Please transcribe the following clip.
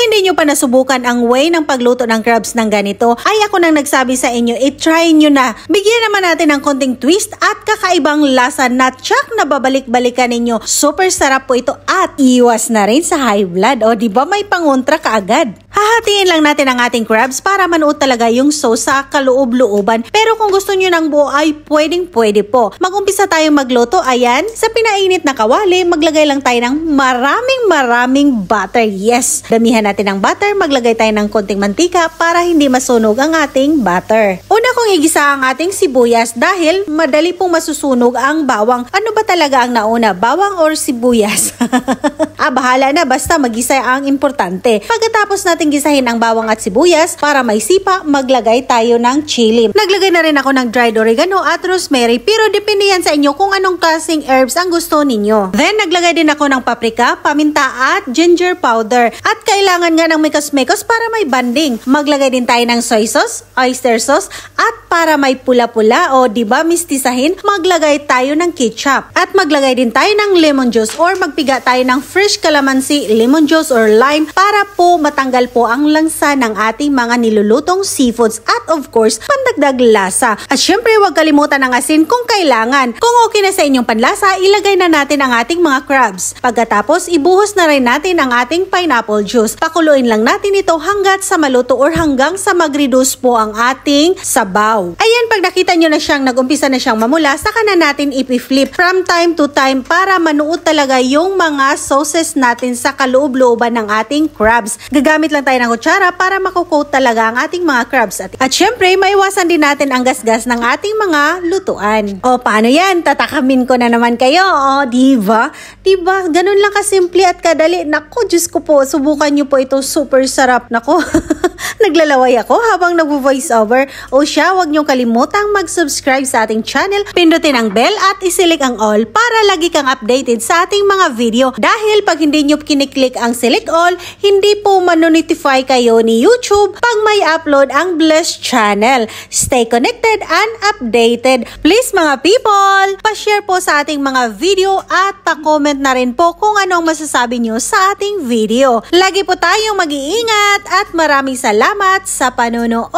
hindi nyo pa nasubukan ang way ng pagluto ng crabs ng ganito, ay ako nang nagsabi sa inyo, i-try nyo na. Bigyan naman natin ng konting twist at kakaibang lasa na tsak na babalik-balikan ninyo. Super sarap po ito at iwas na rin sa high blood. O diba may pangontra kaagad? Hahatiin lang natin ang ating crabs para manuot talaga yung sauce sa kaloob-looban. Pero kung gusto nyo ng buo ay pwedeng-pwede po. Mag-umpisa tayong magluto. Ayan, sa pinainit na kawali, maglagay lang tayo ng maraming butter. Yes, damihan natin ng butter. Maglagay tayo ng konting mantika para hindi masunog ang ating butter. Una kong igisa ang ating sibuyas dahil madali pong masusunog ang bawang. Ano ba talaga ang nauna? Bawang or sibuyas? Bahala na. Basta magisa ang importante. Pagkatapos natin gisahin ang bawang at sibuyas para may sipa, maglagay tayo ng chili. Naglagay na rin ako ng dried oregano at rosemary pero depende yan sa inyo kung anong klaseng herbs ang gusto ninyo. Then naglagay din ako ng paprika, paminta at ginger powder. At kailangan nga ng mekos-mekos para may banding. Maglagay din tayo ng soy sauce, oyster sauce at para may pula-pula o diba mistisahin, maglagay tayo ng ketchup. At maglagay din tayo ng lemon juice or magpiga tayo ng fresh calamansi, lemon juice or lime para po matanggal po ang langsa ng ating mga nilulutong seafoods at of course, pandagdag lasa. At syempre, huwag kalimutan ng asin kung kailangan. Kung okay na sa inyong panlasa, ilagay na natin ang ating mga crabs. Pagkatapos, ibuhos na rin natin ang ating pineapple juice. Pakuluin lang natin ito hanggat sa maluto or hanggang sa mag-reduce po ang ating sabaw. Ayan, pag nakita nyo na siyang nag-umpisa na siyang mamula, saka na natin ipi-flip from time to time para manuot talaga yung mga sauces natin sa kaloob-looban ng ating crabs. Gagamit lang tayo ng kutsara para makukoat talaga ang ating mga crabs. At syempre, maiwasan din natin ang gasgas ng ating mga lutuan. O, paano yan? Tatakamin ko na naman kayo. O, diba? Diba? Ganun lang kasimple at kadali. Naku, Diyos ko po, subukan nyo po ito. Super sarap. Naku, naglalaway ako habang nag-voice over. O siya, huwag nyo kalimutang mag-subscribe sa ating channel, pindutin ang bell at isilik ang all para lagi kang updated sa ating mga video. Dahil pag hindi nyo kiniklik ang select all, hindi po manonotify kayo ni YouTube pag may upload ang Blessed Channel. Stay connected and updated. Please mga people, pa-share po sa ating mga video at pa-comment na rin po kung anong masasabi nyo sa ating video. Lagi po tayong mag-iingat at maraming salamat sa panonood!